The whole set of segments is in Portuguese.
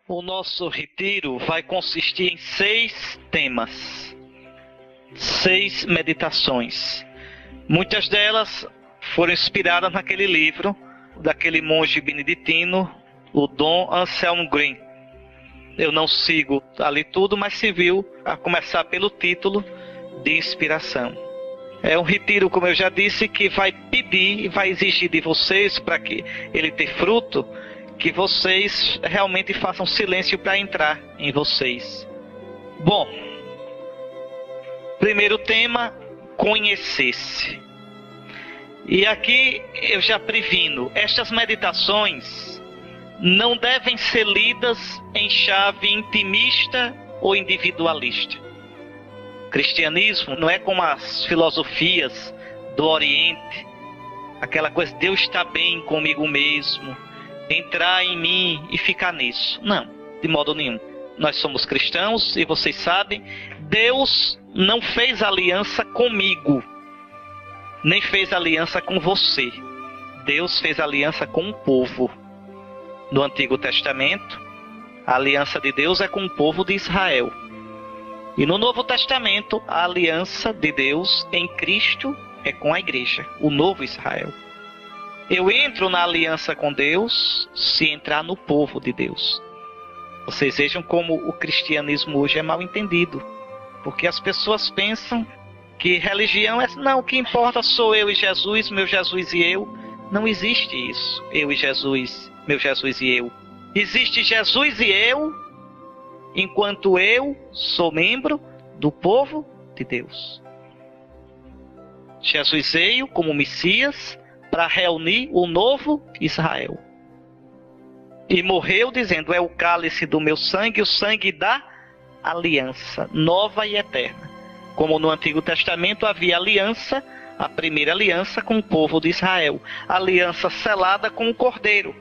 O nosso retiro vai consistir em 6 temas, 6 meditações. Muitas delas foram inspiradas naquele livro daquele monge beneditino, o Dom Anselm Green. Eu não sigo ali tudo, mas se viu a começar pelo título de inspiração. É um retiro, como eu já disse, que vai pedir e vai exigir de vocês, para que ele tenha fruto, que vocês realmente façam silêncio para entrar em vocês. Bom, primeiro tema, conhecer-se. E aqui eu já previno, estas meditações não devem ser lidas em chave intimista ou individualista. O cristianismo não é como as filosofias do Oriente, aquela coisa, Deus está bem comigo mesmo, entrar em mim e ficar nisso. Não, de modo nenhum. Nós somos cristãos e vocês sabem, Deus não fez aliança comigo, nem fez aliança com você. Deus fez aliança com o povo. No Antigo Testamento, a aliança de Deus é com o povo de Israel. E no Novo Testamento, a aliança de Deus em Cristo é com a igreja, o novo Israel. Eu entro na aliança com Deus se entrar no povo de Deus. Vocês vejam como o cristianismo hoje é mal entendido. Porque as pessoas pensam que religião é... Não, o que importa sou eu e Jesus, meu Jesus e eu. Não existe isso, eu e Jesus, meu Jesus e eu. Existe Jesus e eu, enquanto eu sou membro do povo de Deus. Jesus veio como Messias para reunir o novo Israel. E morreu dizendo, é o cálice do meu sangue, o sangue da aliança, nova e eterna. Como no Antigo Testamento havia aliança, a primeira aliança com o povo de Israel. Aliança selada com o Cordeiro.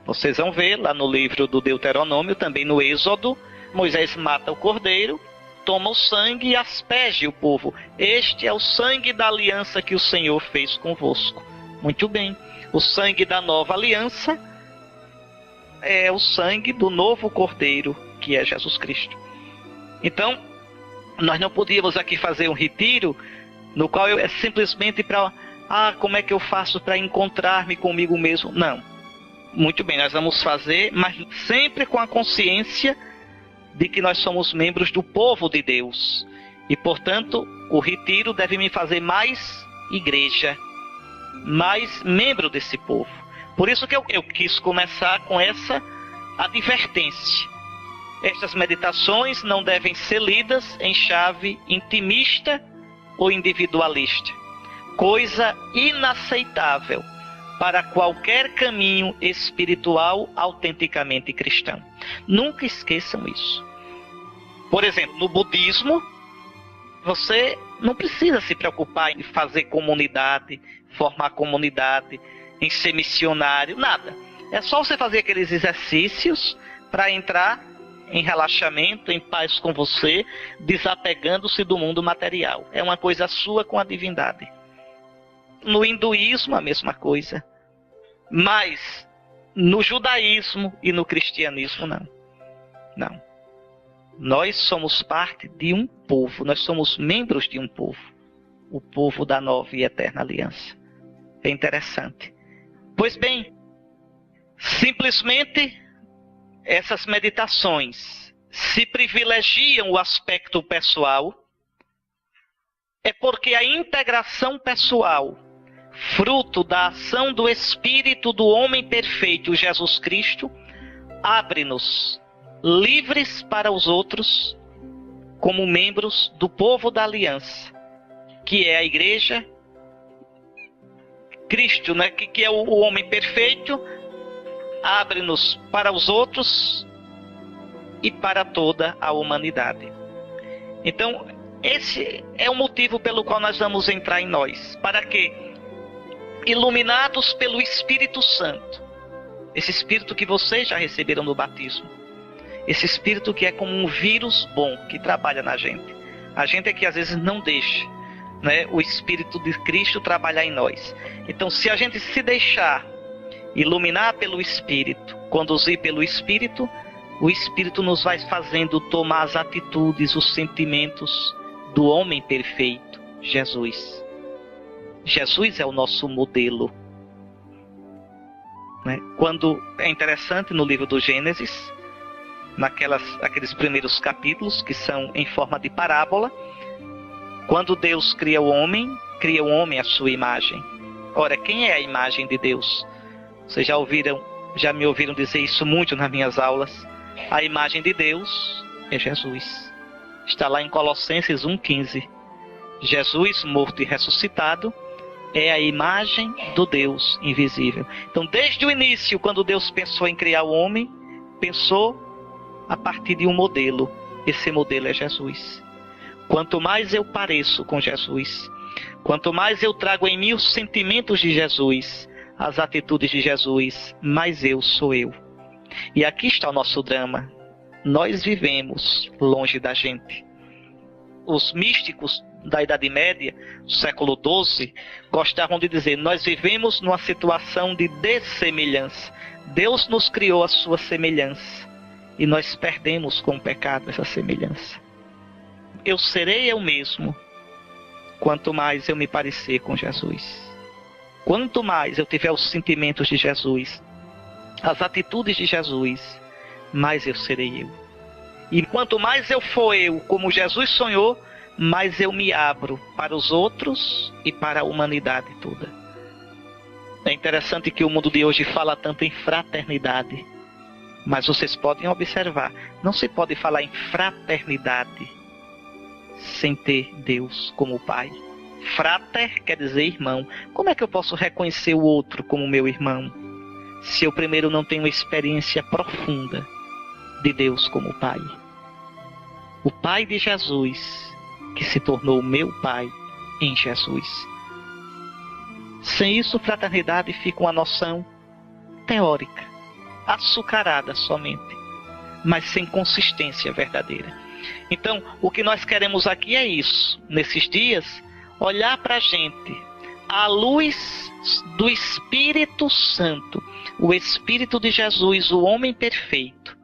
Vocês vão ver lá no livro do Deuteronômio, também no Êxodo, Moisés mata o Cordeiro, toma o sangue e asperge o povo. Este é o sangue da aliança que o Senhor fez convosco. Muito bem. O sangue da nova aliança é o sangue do novo Cordeiro, que é Jesus Cristo. Então, nós não podíamos aqui fazer um retiro no qual é simplesmente para... como é que eu faço para encontrar-me comigo mesmo? Não. Muito bem, nós vamos fazer, mas sempre com a consciência de que nós somos membros do povo de Deus. E, portanto, o retiro deve me fazer mais igreja, mais membro desse povo. Por isso que eu quis começar com essa advertência. Estas meditações não devem ser lidas em chave intimista ou individualista. Coisa inaceitável para qualquer caminho espiritual autenticamente cristão. Nunca esqueçam isso. Por exemplo, no budismo, você não precisa se preocupar em fazer comunidade, formar comunidade, em ser missionário, nada. É só você fazer aqueles exercícios para entrar em relaxamento, em paz com você, desapegando-se do mundo material. É uma coisa sua com a divindade. No hinduísmo, a mesma coisa. Mas no judaísmo e no cristianismo, não. Não. Nós somos parte de um povo, nós somos membros de um povo. O povo da nova e eterna aliança. É interessante. Pois bem, simplesmente essas meditações se privilegiam o aspecto pessoal, é porque a integração pessoal, fruto da ação do Espírito do homem perfeito, Jesus Cristo, abre-nos livres para os outros, como membros do povo da aliança, que é a igreja, Cristo, né, que é o homem perfeito, abre-nos para os outros e para toda a humanidade. Então, esse é o motivo pelo qual nós vamos entrar em nós. Para que, iluminados pelo Espírito Santo, esse Espírito que vocês já receberam no batismo, esse Espírito que é como um vírus bom, que trabalha na gente. A gente é que às vezes não deixa, né, o Espírito de Cristo trabalhar em nós. Então, se a gente se deixar iluminar pelo Espírito, conduzir pelo Espírito, O Espírito nos vai fazendo tomar as atitudes, os sentimentos do homem perfeito, Jesus. Jesus é o nosso modelo. Quando é interessante no livro do Gênesis, naqueles primeiros capítulos que são em forma de parábola, quando Deus cria o homem à sua imagem. Ora, quem é a imagem de Deus? Vocês já me ouviram dizer isso muito nas minhas aulas. A imagem de Deus é Jesus. Está lá em Colossenses 1,15. Jesus, morto e ressuscitado, é a imagem do Deus invisível. Então, desde o início, quando Deus pensou em criar o homem, pensou a partir de um modelo. Esse modelo é Jesus. Quanto mais eu pareço com Jesus, quanto mais eu trago em mim os sentimentos de Jesus, as atitudes de Jesus, mais eu sou eu. E aqui está o nosso drama. Nós vivemos longe da gente. Os místicos da Idade Média, do século XII, gostavam de dizer: nós vivemos numa situação de dessemelhança. Deus nos criou a sua semelhança e nós perdemos com o pecado essa semelhança. Eu serei eu mesmo quanto mais eu me parecer com Jesus. Quanto mais eu tiver os sentimentos de Jesus, as atitudes de Jesus, mais eu serei eu. E quanto mais eu for eu, como Jesus sonhou, mais eu me abro para os outros e para a humanidade toda. É interessante que o mundo de hoje fala tanto em fraternidade, mas vocês podem observar, não se pode falar em fraternidade sem ter Deus como Pai. Frater quer dizer irmão. Como é que eu posso reconhecer o outro como meu irmão, se eu primeiro não tenho uma experiência profunda de Deus como Pai? O Pai de Jesus, que se tornou meu Pai em Jesus. Sem isso, fraternidade fica uma noção teórica, açucarada somente, mas sem consistência verdadeira. Então, o que nós queremos aqui é isso, nesses dias, olhar para a gente à luz do Espírito Santo, o Espírito de Jesus, o homem perfeito,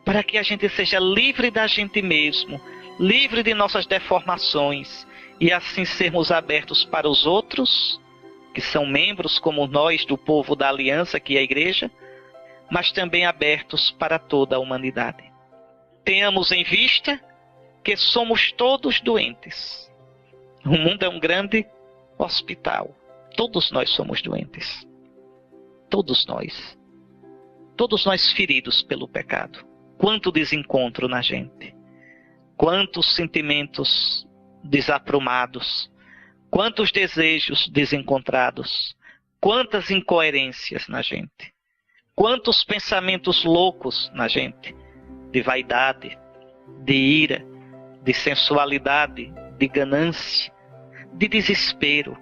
para que a gente seja livre da gente mesmo, livre de nossas deformações, e assim sermos abertos para os outros, que são membros como nós do povo da aliança, que é a igreja, mas também abertos para toda a humanidade. Tenhamos em vista que somos todos doentes. O mundo é um grande hospital. Todos nós somos doentes. Todos nós. Todos nós feridos pelo pecado. Quanto desencontro na gente. Quantos sentimentos desaprumados. Quantos desejos desencontrados. Quantas incoerências na gente. Quantos pensamentos loucos na gente. De vaidade, de ira, de sensualidade, de ganância, de desespero.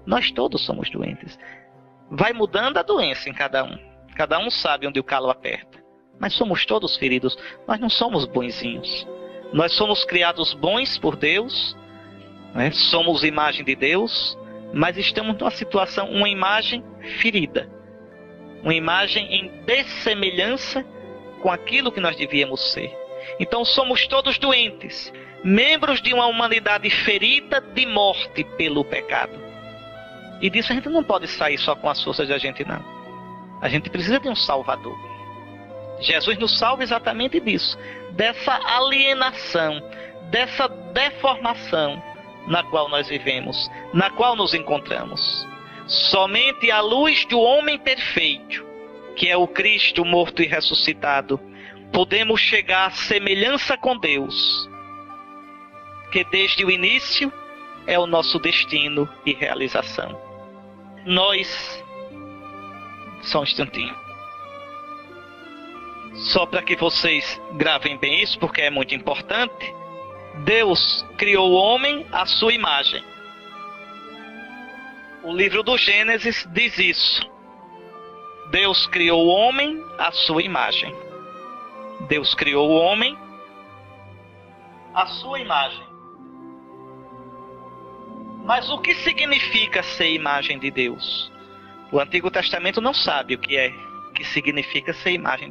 Nós todos somos doentes. Vai mudando a doença em cada um. Cada um sabe onde o calo aperta. Mas somos todos feridos. Nós não somos bonzinhos. Nós somos criados bons por Deus, né? Somos imagem de Deus, mas estamos numa situação, uma imagem ferida. Uma imagem em dessemelhança com aquilo que nós devíamos ser. Então somos todos doentes, membros de uma humanidade ferida de morte pelo pecado. E disso a gente não pode sair só com as forças da gente, não. A gente precisa de um Salvador. Jesus nos salva exatamente disso, dessa alienação, dessa deformação na qual nós vivemos, na qual nos encontramos. Somente à luz do homem perfeito, que é o Cristo morto e ressuscitado, podemos chegar à semelhança com Deus, que desde o início é o nosso destino e realização. Só um instantinho. Só para que vocês gravem bem isso, porque é muito importante. Deus criou o homem à sua imagem. O livro do Gênesis diz isso. Deus criou o homem à sua imagem. Deus criou o homem à sua imagem. Mas o que significa ser imagem de Deus? O Antigo Testamento não sabe o que significa ser imagem